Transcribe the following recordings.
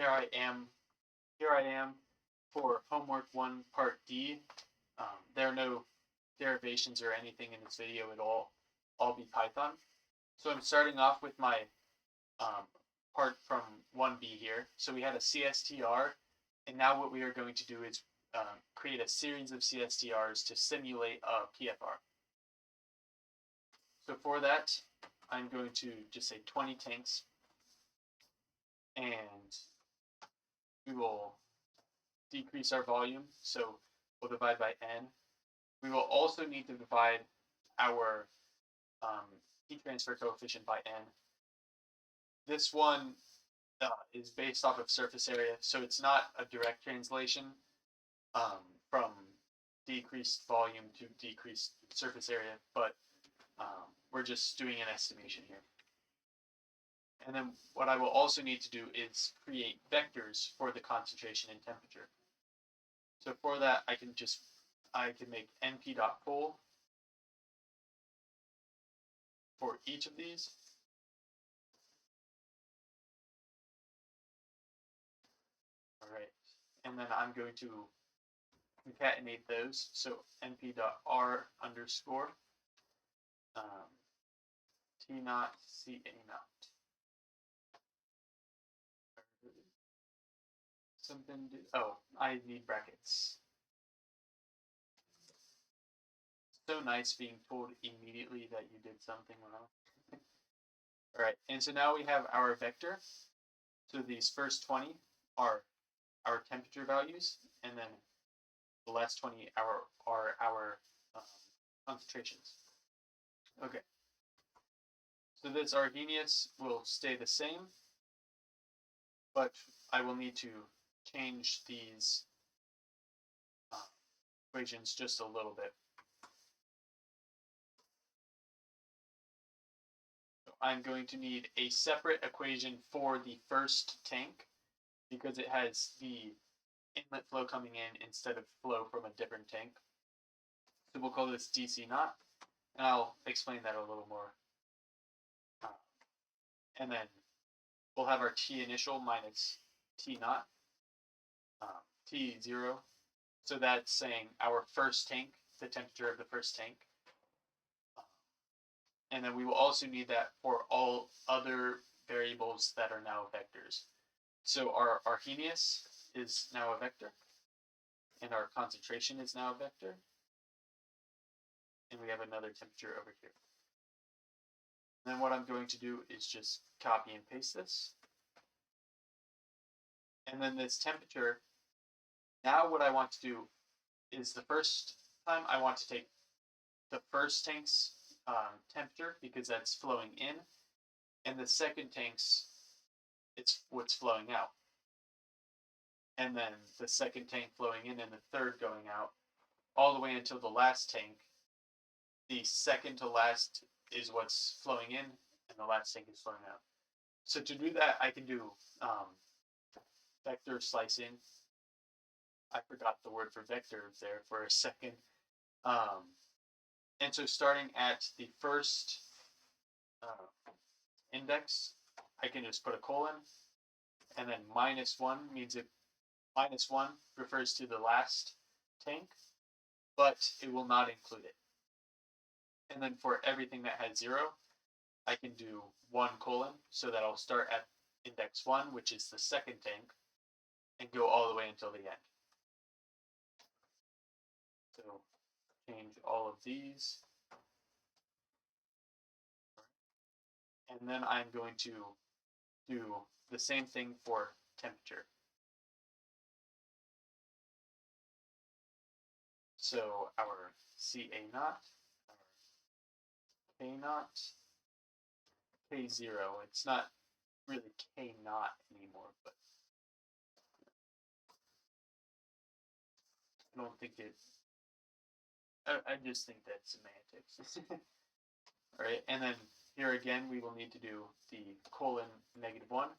here I am for homework 1 part D. There are no derivations or anything in this video at all be Python. So I'm starting off with my part from 1B here. So we had a CSTR, and now what we are going to do is create a series of CSTRs to simulate a PFR. So for that, I'm going to just say 20 tanks, and we will decrease our volume, so we'll divide by n. We will also need to divide our heat transfer coefficient by n. This one is based off of surface area, so it's not a direct translation from decreased volume to decreased surface area, but we're just doing an estimation here. And then what I will also need to do is create vectors for the concentration and temperature. So for that, I can make np.full for each of these. All right, and then I'm going to concatenate those. So np.r underscore T naught CA naught. I need brackets. So nice being told immediately that you did something wrong. All right, and so now we have our vector. So these first 20 are our temperature values, and then the last 20 are our concentrations. Okay. So this Arrhenius will stay the same, but I will need to change these equations just a little bit. So I'm going to need a separate equation for the first tank because it has the inlet flow coming in instead of flow from a different tank. So we'll call this DC naught, and I'll explain that a little more. And then we'll have our T initial minus T naught, T0. So that's saying our first tank, the temperature of the first tank. And then we will also need that for all other variables that are now vectors. So our Arrhenius is now a vector, and our concentration is now a vector. And we have another temperature over here. Then what I'm going to do is just copy and paste this. And then this temperature, now what I want to do is the first time I want to take the first tank's temperature because that's flowing in, and the second tank's, it's what's flowing out. And then the second tank flowing in and the third going out, all the way until the last tank. The second to last is what's flowing in, and the last tank is flowing out. So to do that, I can do vector slicing. I forgot the word for vector there for a second. And so starting at the first index, I can just put a colon, and then -1 means it -1 refers to the last tank, but it will not include it. And then for everything that has 0, I can do 1 colon, so that I'll start at index 1, which is the second tank, and go all the way until the end. So change all of these. And then I'm going to do the same thing for temperature. So our CA naught, our K naught, K0. It's not really K naught anymore, but I don't think it. I just think that's semantics. All right, and then here again, we will need to do the colon -1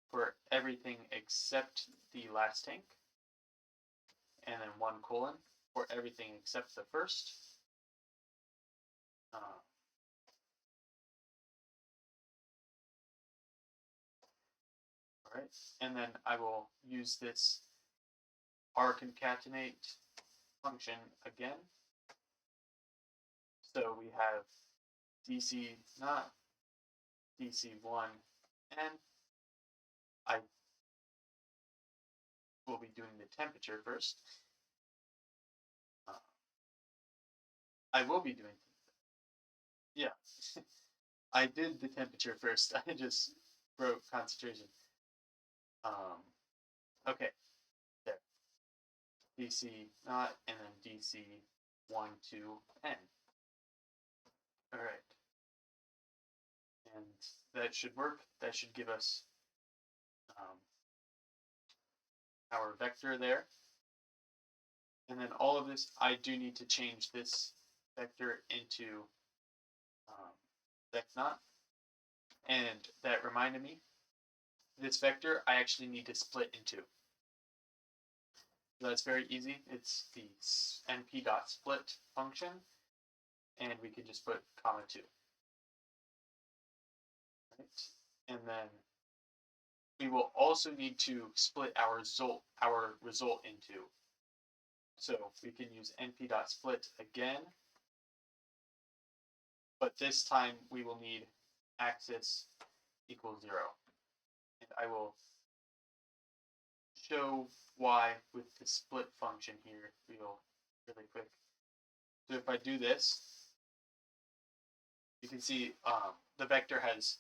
for everything except the last tank, and then 1 colon for everything except the first. All right, and then I will use this R concatenate function again. So we have DC not DC1 and I will be doing the temperature first. I will be doing, yeah. I did the temperature first. I just wrote concentration. Okay, there. DC not and then DC 1 2 N. All right, and that should work. That should give us our vector there. And then all of this, I do need to change this vector into vec naught. And that reminded me, this vector I actually need to split in two. So that's very easy. It's the np.split function, and we can just put comma 2. Right? And then we will also need to split our result in two. So we can use np.split again, but this time we will need axis equals 0. And I will show why with the split function here really quick. So if I do this, you can see the vector has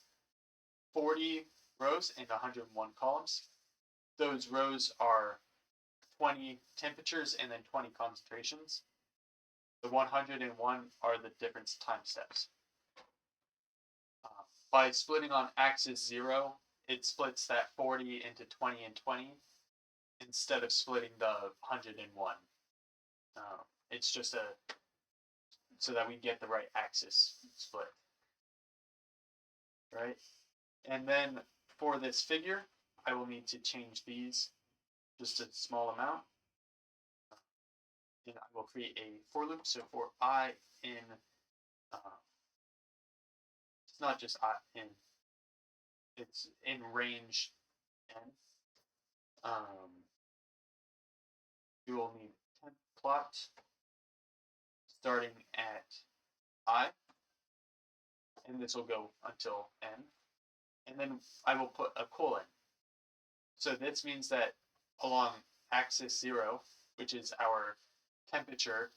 40 rows and 101 columns. Those rows are 20 temperatures and then 20 concentrations. The 101 are the different time steps. By splitting on axis 0, it splits that 40 into 20 and 20 instead of splitting the 101. It's just so that we get the right axis split. Right? And then for this figure, I will need to change these just a small amount. And I will create a for loop. So for I in, it's not just I in, it's in range n. We will need temp plot starting at I, and this will go until n. And then I will put a colon. So this means that along axis 0, which is our temperature,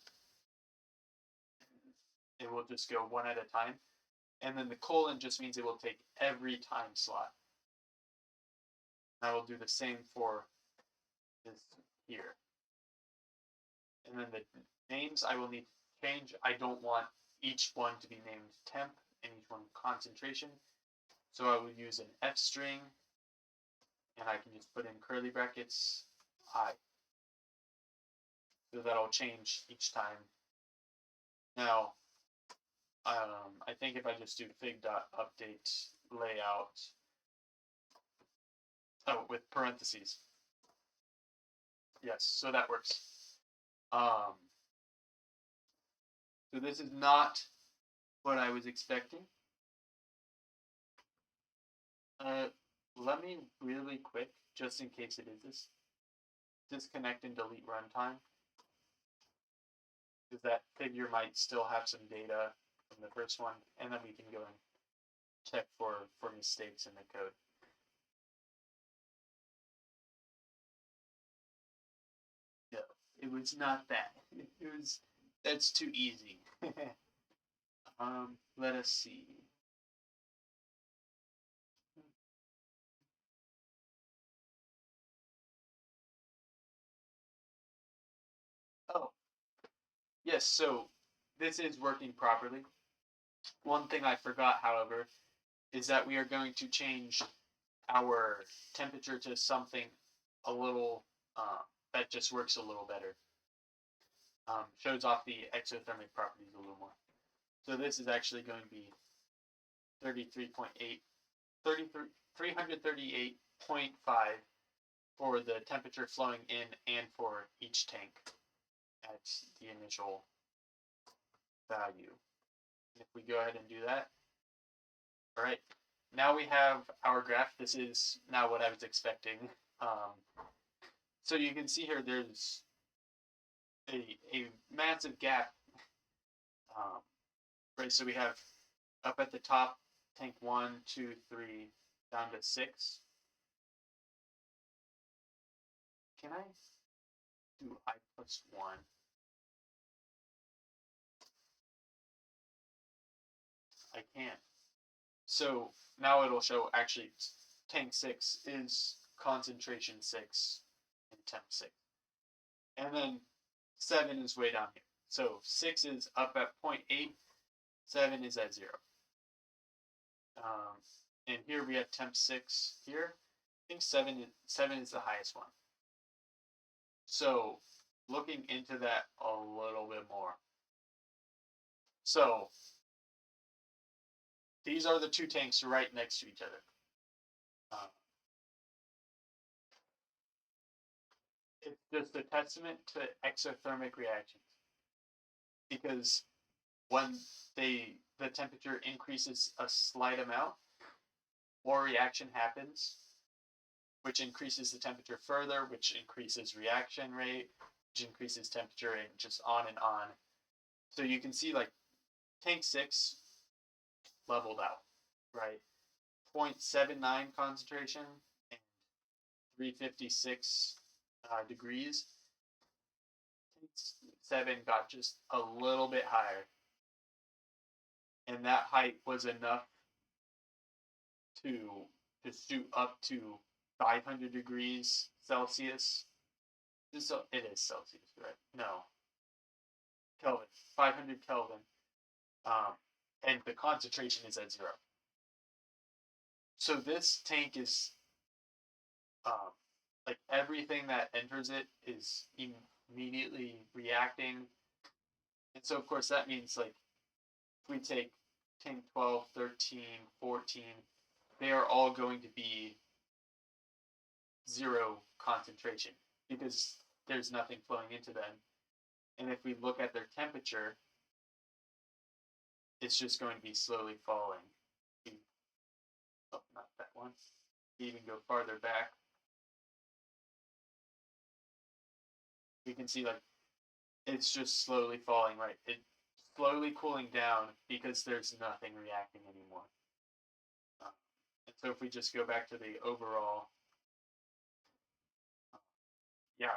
it will just go one at a time. And then the colon just means it will take every time slot. I will do the same for this here. And then the names I will need to change. I don't want each one to be named temp and each one concentration. So I will use an F string, and I can just put in curly brackets I. So that'll change each time. Now, I think if I just do fig.update layout, with parentheses. Yes, so that works. So this is not what I was expecting. Let me really quick, just in case it is this, disconnect and delete runtime, because that figure might still have some data from the first one, and then we can go and check for mistakes in the code. No, it was not that. That's too easy. Let us see. Oh, yes, so this is working properly. One thing I forgot, however, is that we are going to change our temperature to something a little that just works a little better. Shows off the exothermic properties a little more. So this is actually going to be 338.5 for the temperature flowing in and for each tank at the initial value. If we go ahead and do that, all right, now we have our graph. This is now what I was expecting. So you can see here there's a massive gap. Right, so we have up at the top tank 1, 2, 3, down to 6. Can I do I plus 1? I can't. So now it'll show actually tank 6 is concentration 6 and temp 6. And then 7 is way down here. So 6 is up at 0.8, 7 is at 0. And here we have temp 6 here. I think 7 is the highest one. So looking into that a little bit more. So these are the two tanks right next to each other. It's just a testament to exothermic reactions, because when the temperature increases a slight amount, more reaction happens, which increases the temperature further, which increases reaction rate, which increases temperature, and just on and on. So you can see like tank 6 leveled out, right? 0.79 concentration and 356 degrees. Tank 7 got just a little bit higher. And that height was enough to shoot up to 500 degrees Celsius. It is Celsius, right? No. Kelvin. 500 Kelvin. And the concentration is at 0. So this tank is, like everything that enters it is immediately reacting. And so of course that means like if we take tank 12, 13, 14, they are all going to be 0 concentration because there's nothing flowing into them. And if we look at their temperature, it's just going to be slowly falling. Oh, not that one. Even go farther back. We can see like it's just slowly falling, right? It's slowly cooling down because there's nothing reacting anymore. And so if we just go back to the overall, yeah,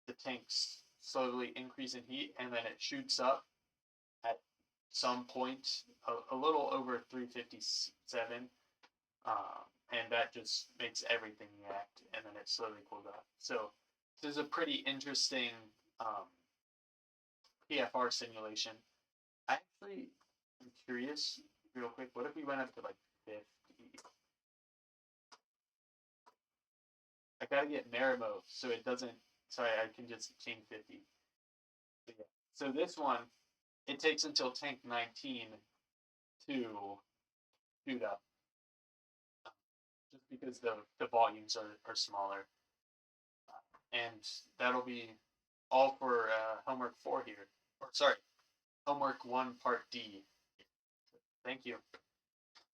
the tanks slowly increase in heat, and then it shoots up at some point a little over 357, and that just makes everything react, and then it slowly cools off. So this is a pretty interesting PFR simulation. I actually am curious, real quick, what if we went up to like 50? I gotta get Marimo so it doesn't, sorry, I can just change 50. So, yeah. So this one, it takes until tank 19 to shoot up, just because the volumes are smaller. And that'll be all for homework 4 here. Or sorry, homework 1 part D. Thank you.